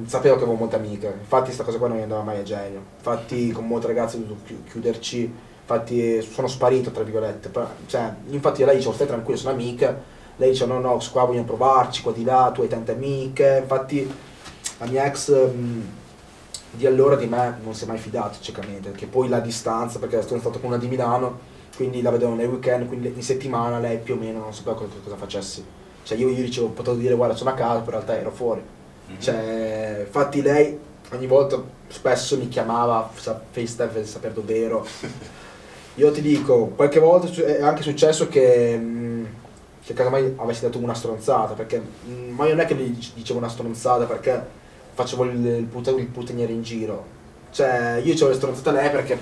sapevo che avevo molte amiche, infatti sta cosa qua non mi andava mai a genio. Infatti con molte ragazze ho dovuto chiuderci. Infatti sono sparito tra virgolette, cioè, infatti lei dice stai tranquillo, sono amiche, lei dice no qua vogliono provarci, qua di là, tu hai tante amiche. Infatti la mia ex di allora di me non si è mai fidato ciecamente, perché poi la distanza, perché sono stato con una di Milano, quindi la vedevo nei weekend, quindi in settimana lei più o meno non sapeva cosa facessi. Cioè io dicevo, potevo dire guarda sono a casa, però in realtà ero fuori. Cioè, infatti lei ogni volta, spesso mi chiamava FaceTime per sapere dov'ero. Io ti dico, qualche volta è anche successo che casomai avessi dato una stronzata, perché ma io non è che gli dicevo una stronzata perché facevo il puttaniere in giro. Cioè, io dicevo le stronzate a lei perché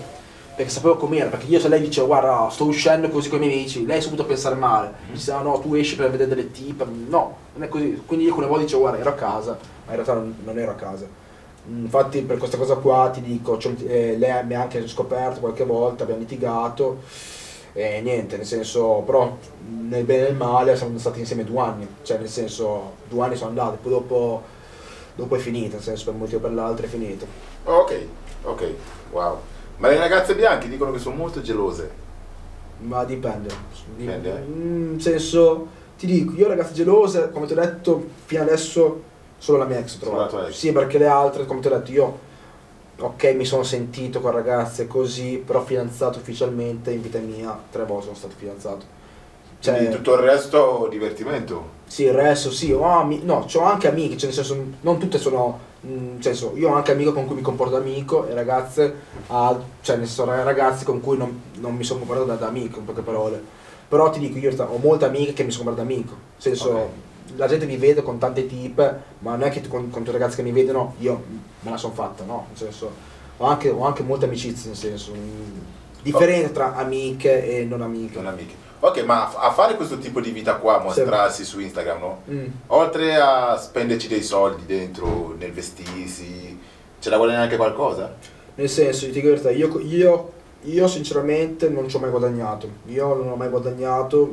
sapevo com'era, perché io se lei diceva guarda sto uscendo così con i miei amici, lei ha subito pensare male, diceva no tu esci per vedere delle tipe, no, non è così. Quindi io alcune volte dicevo guarda ero a casa, ma in realtà non ero a casa. Infatti per questa cosa qua ti dico, lei mi ha anche scoperto qualche volta, abbiamo litigato e niente, nel senso, però nel bene e nel male siamo stati insieme 2 anni, cioè nel senso 2 anni sono andati, poi dopo è finita, nel senso per un motivo o per l'altro è finito. Ok, wow. Ma le ragazze bianche dicono che sono molto gelose. Ma dipende. Dipende, Nel senso, ti dico, io ragazze gelose, come ti ho detto, fino adesso solo la mia ex ho trovato. Sì, perché le altre, come ti ho detto, io ok mi sono sentito con ragazze così, però fidanzato ufficialmente in vita mia 3 volte sono stato fidanzato. Cioè, quindi tutto il resto divertimento? Sì, il resto sì, no, c'ho anche amiche, cioè nel senso, non tutte sono, nel senso, io ho anche amico con cui mi comporto da amico e ragazze, cioè nel senso ragazzi con cui non mi sono comportato da amico, in poche parole. Però ti dico, io ho molte amiche che mi sono comportato da amico, nel senso, la gente mi vede con tante tipe, ma non è che con tutti i ragazzi che mi vedono io me la sono fatta, no? Nel senso, ho anche molte amicizie, nel senso, differenza tra amiche e non amiche. Non amiche. Ok, ma a fare questo tipo di vita qua, mostrarsi su Instagram, no? Oltre a spenderci dei soldi dentro, nel vestirsi, ce la guadagni anche qualcosa? Nel senso, ti dico la verità, io sinceramente non ci ho mai guadagnato. Io non ho mai guadagnato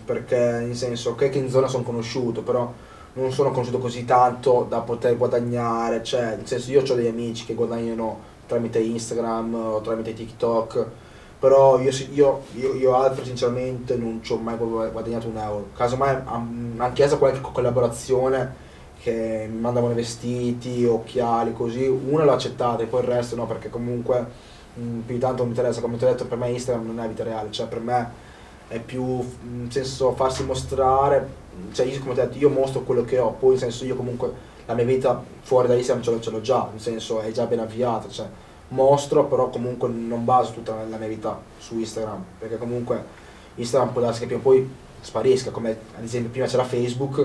perché, nel senso, ok che in zona sono conosciuto, però non sono conosciuto così tanto da poter guadagnare. Cioè, nel senso, io ho degli amici che guadagnano tramite Instagram o tramite TikTok. Però io altro sinceramente non ci ho mai guadagnato un euro. Casomai anche essa qualche collaborazione che mi mandavano i vestiti, occhiali, così, una l'ho accettata e poi il resto no, perché comunque più di tanto non mi interessa. Come ti ho detto, per me Instagram non è vita reale, cioè per me è più nel senso farsi mostrare, cioè io come ti ho detto io mostro quello che ho, poi nel senso io comunque la mia vita fuori da Instagram ce l'ho già, nel senso è già ben avviata, cioè mostro, però comunque non baso tutta la mia vita su Instagram, perché comunque Instagram può darsi che prima o poi sparisca, come ad esempio prima c'era Facebook,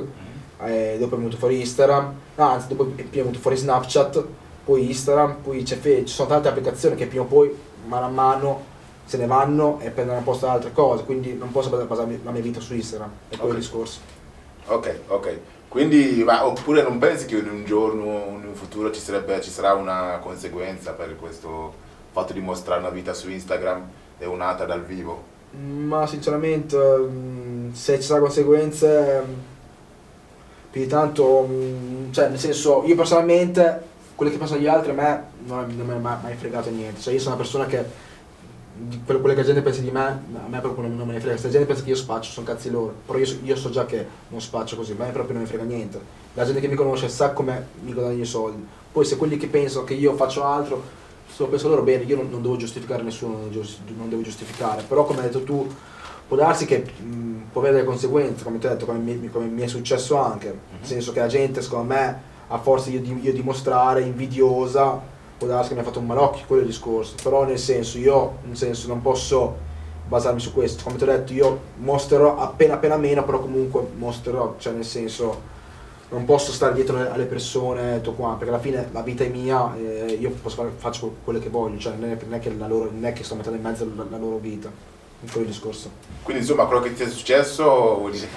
dopo è venuto fuori Instagram, anzi dopo è venuto fuori Snapchat, poi Instagram, poi ci sono tante applicazioni che prima o poi, mano a mano, se ne vanno e prendono a posto altre cose, quindi non posso basare la mia vita su Instagram, è quello il discorso. Ok. Quindi, ma oppure non pensi che in un giorno, in un futuro ci sarà una conseguenza per questo fatto di mostrare una vita su Instagram e un'altra dal vivo? Ma sinceramente, se ci saranno conseguenze, più di tanto, cioè nel senso, io personalmente, quello che pensano gli altri a me non mi è mai fregato niente, cioè io sono una persona che per quello che la gente pensa di me, a me proprio non me ne frega. Se la gente pensa che io spaccio, sono cazzi loro. Però io so già che non spaccio così, a me proprio non mi frega niente. La gente che mi conosce sa come mi guadagno i soldi. Poi se quelli che pensano che io faccio altro, se lo penso loro bene, io non devo giustificare nessuno, non devo giustificare. Però come hai detto tu, può darsi che può avere delle conseguenze, come ti ho detto, come mi è successo anche. Nel senso che la gente, secondo me, a forza io dimostrare, invidiosa, può darsi che mi ha fatto un malocchio, quello è il discorso, però nel senso non posso basarmi su questo, come ti ho detto io mostrerò appena meno, però comunque mostrerò, cioè nel senso non posso stare dietro alle persone tutto qua, perché alla fine la vita è mia, io faccio quello che voglio, cioè non è che sto mettendo in mezzo la loro vita, quello è il discorso. Quindi insomma quello che ti è successo vuol dire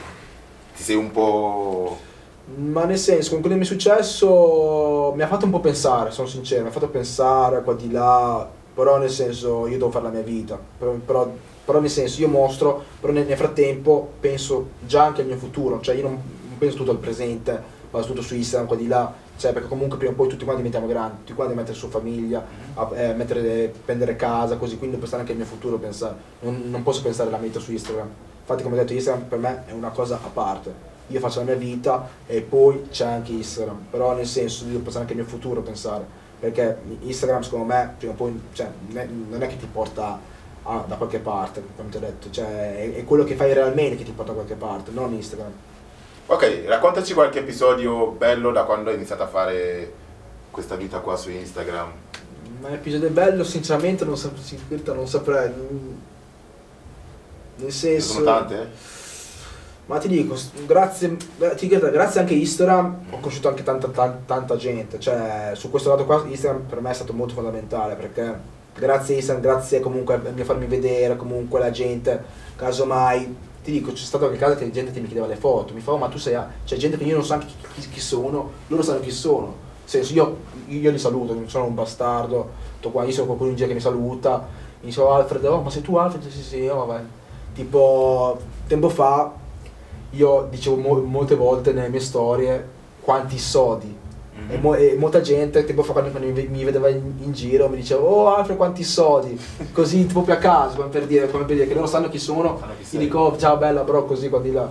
ti sei un po'... Ma nel senso, con quello che mi è successo mi ha fatto un po' pensare, sono sincero, mi ha fatto pensare qua di là, però nel senso io devo fare la mia vita, però nel senso io mostro, però nel frattempo penso già anche al mio futuro, cioè io non penso tutto al presente, vado tutto su Instagram qua di là, cioè perché comunque prima o poi tutti quanti diventiamo grandi, tutti quanti mettere su famiglia, prendere casa, così, quindi devo pensare anche al mio futuro, pensare, non posso pensare alla mia vita su Instagram, infatti come ho detto Instagram per me è una cosa a parte. Io faccio la mia vita e poi c'è anche Instagram, però nel senso devo pensare anche al mio futuro, pensare, perché Instagram secondo me prima o poi, cioè, non è che ti porta da qualche parte, come ti ho detto, cioè è quello che fai realmente che ti porta da qualche parte, non Instagram. Ok, raccontaci qualche episodio bello da quando hai iniziato a fare questa vita qua su Instagram. Ma episodio bello sinceramente non saprei, nel senso... Sono tante? Ma ti dico, grazie anche a Instagram ho conosciuto anche tanta gente, cioè su questo lato qua Instagram per me è stato molto fondamentale, perché grazie a Instagram, grazie comunque a mio farmi vedere, comunque la gente, casomai, ti dico, c'è stato anche caso che la gente mi chiedeva le foto, mi fa, oh, ma tu sei, c'è gente che io non so anche chi sono, loro sanno chi sono, nel senso io li saluto, non sono un bastardo, tutto qua, io sono qualcuno in giro che mi saluta, mi dice, oh Alfred, oh ma sei tu Alfred? Sì, oh vabbè, tipo, tempo fa, io dicevo molte volte nelle mie storie quanti soldi e molta gente tempo fa quando mi vedeva in giro mi diceva oh Alfred quanti soldi, così proprio a caso come per dire che loro sanno chi sono, gli dico oh, ciao bella bro, così qua di là,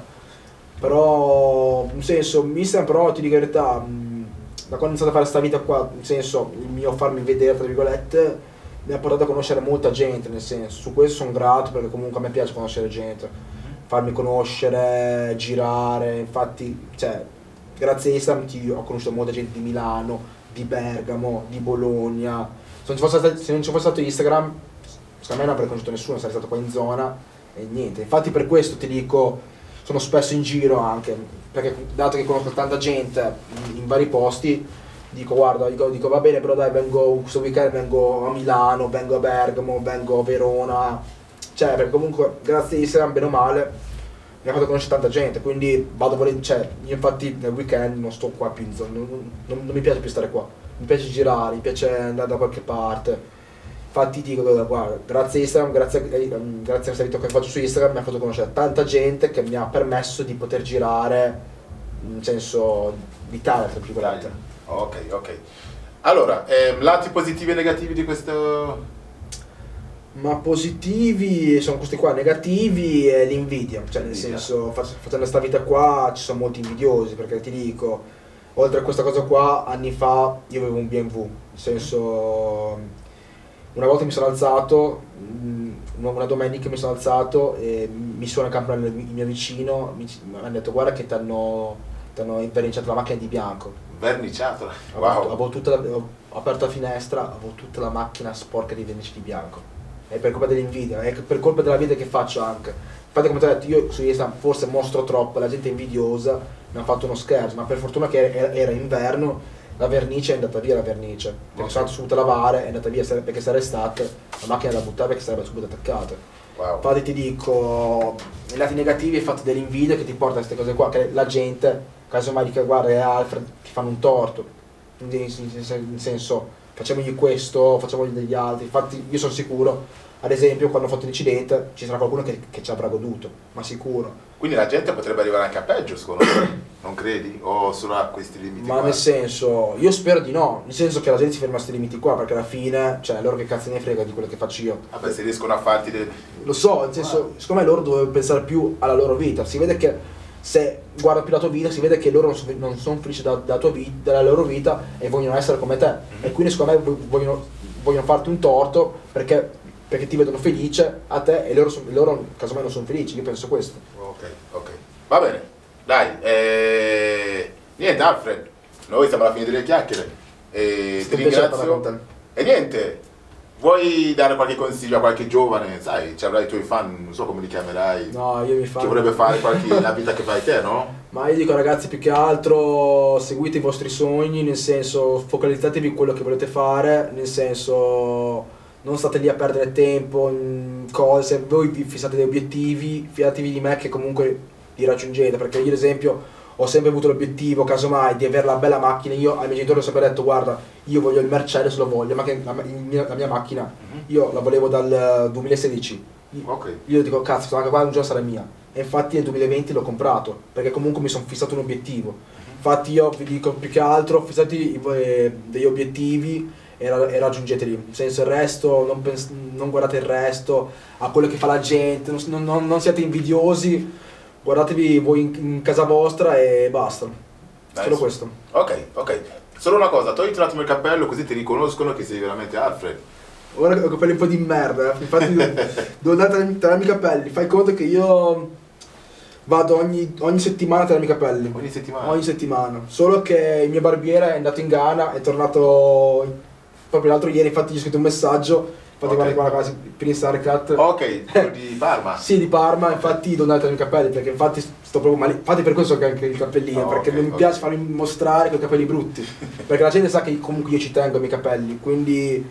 però nel senso Instagram però ti dico la verità, da quando ho iniziato a fare questa vita qua, nel senso il mio farmi vedere tra virgolette mi ha portato a conoscere molta gente, nel senso su questo sono grato perché comunque a me piace conoscere gente, farmi conoscere, girare, infatti, cioè, grazie a Instagram ho conosciuto molta gente di Milano, di Bergamo, di Bologna. Se non ci fosse stato Instagram, secondo me non avrei conosciuto nessuno, sarei stato qua in zona e niente. Infatti per questo ti dico, sono spesso in giro anche, perché dato che conosco tanta gente in vari posti, dico guarda, dico va bene però dai, questo weekend vengo a Milano, vengo a Bergamo, vengo a Verona. Cioè, perché comunque grazie a Instagram, bene o male, mi ha fatto conoscere tanta gente, quindi vado volendo, cioè, io infatti nel weekend non sto qua più in zona, non mi piace più stare qua, mi piace girare, mi piace andare da qualche parte. Infatti dico, guarda, grazie a Instagram, grazie a questa vita che faccio su Instagram, mi ha fatto conoscere tanta gente che mi ha permesso di poter girare, in senso, l'Italia, tra virgolette. Ok. Allora, lati positivi e negativi di questo... Ma positivi sono questi qua, negativi è l'invidia, cioè nel senso facendo questa vita qua ci sono molti invidiosi, perché ti dico, oltre a questa cosa qua, anni fa io avevo un BMW, nel senso una volta mi sono alzato, una domenica mi sono alzato e mi suona il campanello il mio vicino, mi hanno detto guarda che ti hanno inverniciato la macchina di bianco. Verniciato? Wow! Ho aperto la finestra, avevo tutta la macchina sporca di vernice di bianco. È per colpa dell'invidia, è per colpa della vita che faccio anche. Infatti come ti ho detto, io su Instagram forse mostro troppo, la gente è invidiosa, mi ha fatto uno scherzo, ma per fortuna che era inverno la vernice è andata via, la vernice, perché sono andato subito a lavare, è andata via perché sarebbe stata la macchina da buttare perché sarebbe subito attaccata. Wow. Infatti ti dico, i lati negativi è fatto dell'invidia che ti porta a queste cose qua, che la gente, casomai dica guarda è Alfred, ti fanno un torto, nel senso facciamogli questo, facciamogli degli altri. Infatti io sono sicuro, ad esempio quando ho fatto l'incidente ci sarà qualcuno che ci avrà goduto, ma sicuro. Quindi la gente potrebbe arrivare anche a peggio, secondo me, non credi? O solo a questi limiti Ma qua? nel senso, io spero di no, nel senso che la gente si ferma a questi limiti qua, perché alla fine, cioè loro che cazzo ne frega di quello che faccio io. Vabbè, se riescono a farti del... Lo so, nel senso, secondo me loro dovrebbero pensare più alla loro vita. Si vede che se guarda più la tua vita, si vede che loro non sono felici dalla loro vita e vogliono essere come te. E quindi secondo me vogliono farti un torto perché ti vedono felice a te e loro casomai non sono felici. Io penso questo. Ok. Va bene. Dai, niente Alfred, noi siamo alla fine delle chiacchiere. È Ti un piacere parlare ringrazio. con te. E niente, vuoi dare qualche consiglio a qualche giovane? Sai, ci avrai i tuoi fan, non so come li chiamerai. No, io mi Che fanno... vorrebbe fare la vita che fai te, no? Ma io dico ragazzi, più che altro seguite i vostri sogni, nel senso focalizzatevi quello che volete fare, nel senso non state lì a perdere tempo in cose, voi vi fissate degli obiettivi, fidatevi di me che comunque li raggiungete, perché io ad esempio ho sempre avuto l'obiettivo, casomai, di avere la bella macchina. Io ai miei genitori ho sempre detto guarda, io voglio il Mercedes, lo voglio, ma che la mia macchina, io la volevo dal 2016. Ok. Io dico cazzo, anche qua un giorno sarà mia. E infatti nel 2020 l'ho comprato, perché comunque mi sono fissato un obiettivo. Infatti io vi dico più che altro, fissati degli obiettivi e raggiungeteli. Nel senso il resto, non guardate il resto, a quello che fa la gente, non siate invidiosi, guardatevi voi in casa vostra e basta. Nice. Solo questo. Ok. Solo una cosa, togliti un attimo il cappello così ti riconoscono che sei veramente Alfred. Ora ho i capelli un po' di merda, infatti devo andare a tagliarmi i capelli. Fai conto che io vado ogni settimana a tagliarmi i capelli. Ogni settimana? Ogni settimana. Solo che il mio barbiere è andato in Ghana, è tornato proprio l'altro ieri, infatti gli ho scritto un messaggio. Infatti guarda quasi per iniziare cut. Ok, quello di Parma. Sì, di Parma, infatti devo andare a tagliarmi i capelli, perché infatti sto proprio male. Infatti per questo che ho anche il cappellino, perché non mi piace farmi mostrare con i capelli brutti. Perché la gente sa che comunque io ci tengo ai miei capelli, quindi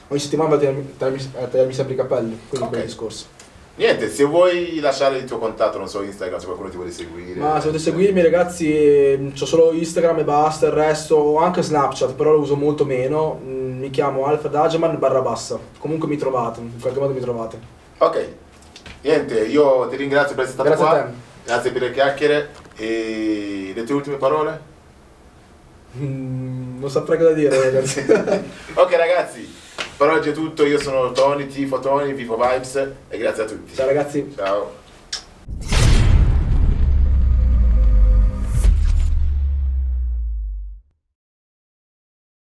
ogni settimana vado a tagliarmi sempre i capelli, quindi quel discorso. Niente, se vuoi lasciare il tuo contatto, non so, Instagram, se qualcuno ti vuole seguire. Ma se volete seguirmi ragazzi, c'ho solo Instagram e basta, il resto, ho anche Snapchat, però lo uso molto meno. Mi chiamo Alfred Hageman _. Comunque mi trovate, in qualche modo mi trovate. Ok, niente, io ti ringrazio per essere stato Grazie qua. a te. Grazie per le chiacchiere e le tue ultime parole? Non saprei cosa dire ragazzi. Ok ragazzi, per oggi è tutto, io sono Tony, tifo Tony, vivo Vibes e grazie a tutti. Ciao ragazzi. Ciao.